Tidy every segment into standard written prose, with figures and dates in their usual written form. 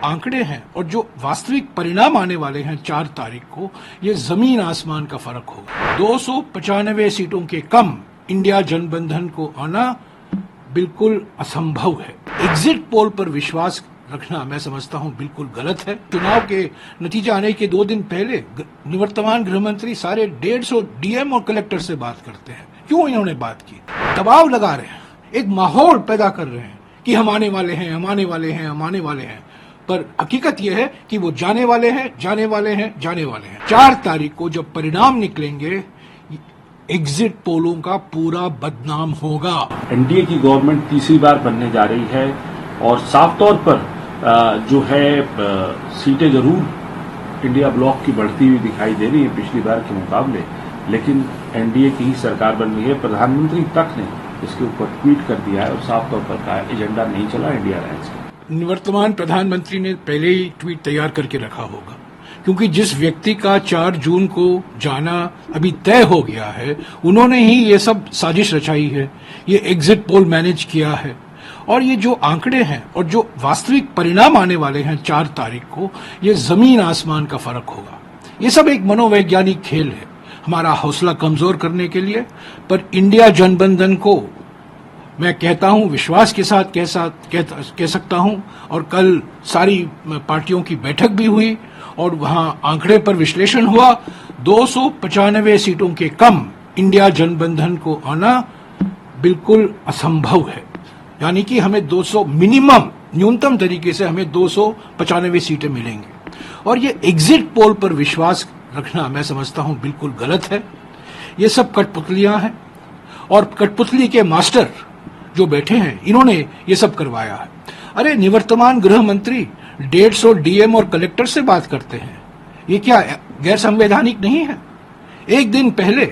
आंकड़े हैं और जो वास्तविक परिणाम आने वाले हैं 4 तारीख को, ये जमीन आसमान का फर्क होगा। 295 सीटों के कम इंडिया गठबंधन को आना बिल्कुल असंभव है। एग्जिट पोल पर विश्वास रखना मैं समझता हूं बिल्कुल गलत है। चुनाव के नतीजे आने के 2 दिन पहले निवर्तमान गृह मंत्री सारे 150 डीएम और कलेक्टर से बात करते हैं। क्यों इन्होंने बात की? दबाव लगा रहे हैं, एक माहौल पैदा कर रहे हैं कि हम आने वाले हैं, हम आने वाले हैं, हम आने वाले हैं। पर हकीकत यह है कि वो जाने वाले हैं, जाने वाले हैं, जाने वाले हैं। 4 तारीख को जब परिणाम निकलेंगे, एग्जिट पोलों का पूरा बदनाम होगा। एनडीए की गवर्नमेंट तीसरी बार बनने जा रही है और साफ तौर पर जो है सीटें जरूर इंडिया ब्लॉक की बढ़ती हुई दिखाई दे रही है पिछली बार के मुकाबले, लेकिन एनडीए की ही सरकार बन रही है। प्रधानमंत्री तक ने इसके ऊपर ट्वीट कर दिया है और साफ तौर पर कहा एजेंडा नहीं चला इंडिया अलायंस का। निवर्तमान प्रधानमंत्री ने पहले ही ट्वीट तैयार करके रखा होगा, क्योंकि जिस व्यक्ति का 4 जून को जाना अभी तय हो गया है, उन्होंने ही ये सब साजिश रचाई है, ये एग्जिट पोल मैनेज किया है। और ये जो आंकड़े हैं और जो वास्तविक परिणाम आने वाले हैं 4 तारीख को, ये जमीन आसमान का फर्क होगा। ये सब एक मनोवैज्ञानिक खेल है हमारा हौसला कमजोर करने के लिए। पर इंडिया गठबंधन को मैं कहता हूं, विश्वास के साथ कह सकता हूं, और कल सारी पार्टियों की बैठक भी हुई और वहां आंकड़े पर विश्लेषण हुआ। 295 सीटों के कम इंडिया गठबंधन को आना बिल्कुल असंभव है। यानी कि हमें 200 मिनिमम, न्यूनतम तरीके से हमें 295 सीटें मिलेंगी। और ये एग्जिट पोल पर विश्वास रखना मैं समझता हूं बिल्कुल गलत है। ये सब कठपुतलियां हैं और कठपुतली के मास्टर जो बैठे हैं, इन्होंने ये सब करवाया है। अरे निवर्तमान गृह मंत्री 150 डीएम और कलेक्टर से बात करते हैं, ये क्या गैर संवैधानिक नहीं है? 1 दिन पहले,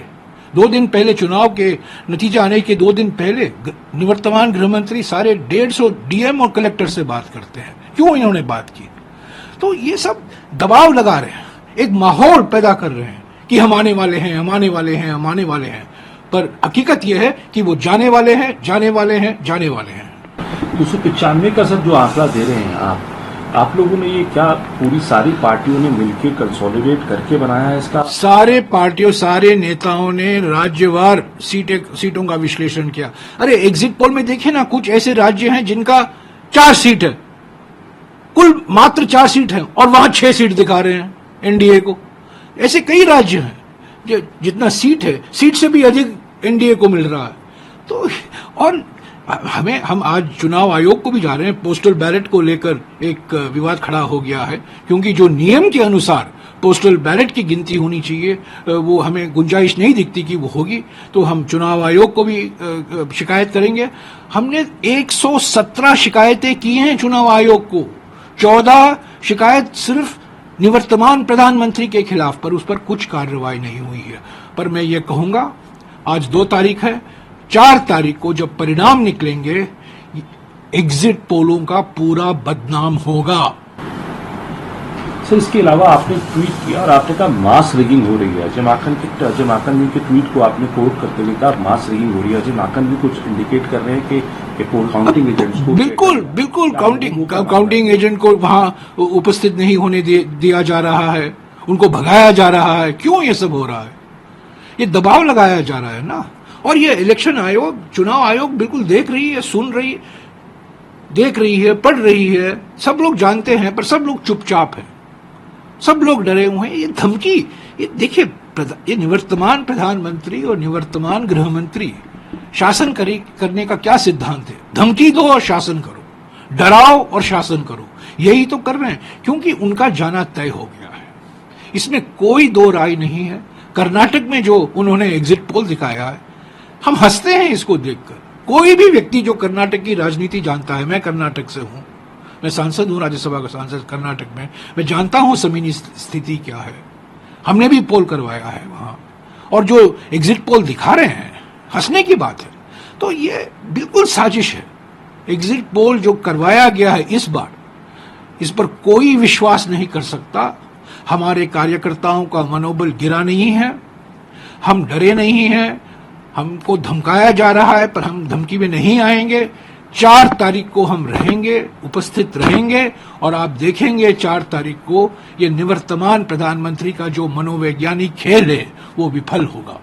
2 दिन पहले, चुनाव के नतीजे आने के 2 दिन पहले निवर्तमान गृह मंत्री सारे 150 डीएम और कलेक्टर से बात करते हैं। क्यों इन्होंने बात की? तो ये सब दबाव लगा रहे हैं, एक माहौल पैदा कर रहे हैं कि हम आने वाले हैं, हम आने वाले हैं, हम आने वाले हैं। पर हकीकत यह है कि वो जाने वाले हैं, जाने वाले हैं, जाने वाले हैं। 295 का सब जो आंकड़ा दे रहे हैं आप लोगों ने ये क्या पूरी सारी पार्टियों ने मिलकर कंसोलिडेट करके बनाया है इसका? सारे पार्टियों, सारे नेताओं ने राज्यवार सीटों का विश्लेषण किया। अरे एग्जिट पोल में देखे ना, कुछ ऐसे राज्य हैं जिनका 4 सीट है, कुल मात्र 4 सीट है, और वहां 6 सीट दिखा रहे हैं एनडीए को। ऐसे कई राज्य हैं जो जितना सीट है, सीट से भी अधिक एनडीए को मिल रहा है। तो और हम आज चुनाव आयोग को भी जा रहे हैं। पोस्टल बैलेट को लेकर एक विवाद खड़ा हो गया है, क्योंकि जो नियम के अनुसार पोस्टल बैलेट की गिनती होनी चाहिए, वो हमें गुंजाइश नहीं दिखती कि वो होगी। तो हम चुनाव आयोग को भी शिकायत करेंगे। हमने 117 शिकायतें की हैं चुनाव आयोग को, 14 शिकायत सिर्फ निवर्तमान प्रधानमंत्री के खिलाफ, पर उस पर कुछ कार्रवाई नहीं हुई है। पर मैं ये कहूंगा, आज 2 तारीख है, 4 तारीख को जब परिणाम निकलेंगे, एग्जिट पोलों का पूरा बदनाम होगा। सर, इसके अलावा आपने ट्वीट किया और आपने कहा मास रिगिंग हो रही है। अजय माकन जी के ट्वीट को आपने कोट करते हुए कहा मास रिगिंग हो रही है। अजय माकन भी कुछ इंडिकेट कर रहे हैं कि काउंटिंग एजेंट्स को बिल्कुल काउंटिंग एजेंट को वहां उपस्थित नहीं होने दिया जा रहा है, उनको भगाया जा रहा है। क्यों ये सब हो रहा है? ये दबाव लगाया जा रहा है ना। और ये इलेक्शन आयोग, चुनाव आयोग बिल्कुल देख रही है, सुन रही, देख रही है, पढ़ रही है। सब लोग जानते हैं, पर सब लोग चुपचाप हैं, सब लोग डरे हुए हैं। ये धमकी, ये देखिए, ये निवर्तमान प्रधानमंत्री और निवर्तमान गृह मंत्री शासन करने का क्या सिद्धांत है? धमकी दो और शासन करो, डराओ और शासन करो। यही तो कर रहे हैं, क्योंकि उनका जाना तय हो गया है, इसमें कोई 2 राय नहीं है। कर्नाटक में जो उन्होंने एग्जिट पोल दिखाया है, हम हंसते हैं इसको देखकर। कोई भी व्यक्ति जो कर्नाटक की राजनीति जानता है, मैं कर्नाटक से हूं, मैं सांसद हूं, राज्यसभा का सांसद कर्नाटक में, मैं जानता हूं जमीनी स्थिति क्या है। हमने भी पोल करवाया है वहां, और जो एग्जिट पोल दिखा रहे हैं, हंसने की बात है। तो ये बिल्कुल साजिश है। एग्जिट पोल जो करवाया गया है इस बार, इस पर कोई विश्वास नहीं कर सकता। हमारे कार्यकर्ताओं का मनोबल गिरा नहीं है, हम डरे नहीं हैं। हमको धमकाया जा रहा है, पर हम धमकी में नहीं आएंगे। 4 तारीख को हम रहेंगे, उपस्थित रहेंगे और आप देखेंगे 4 तारीख को ये निवर्तमान प्रधानमंत्री का जो मनोवैज्ञानिक खेल है वो विफल होगा।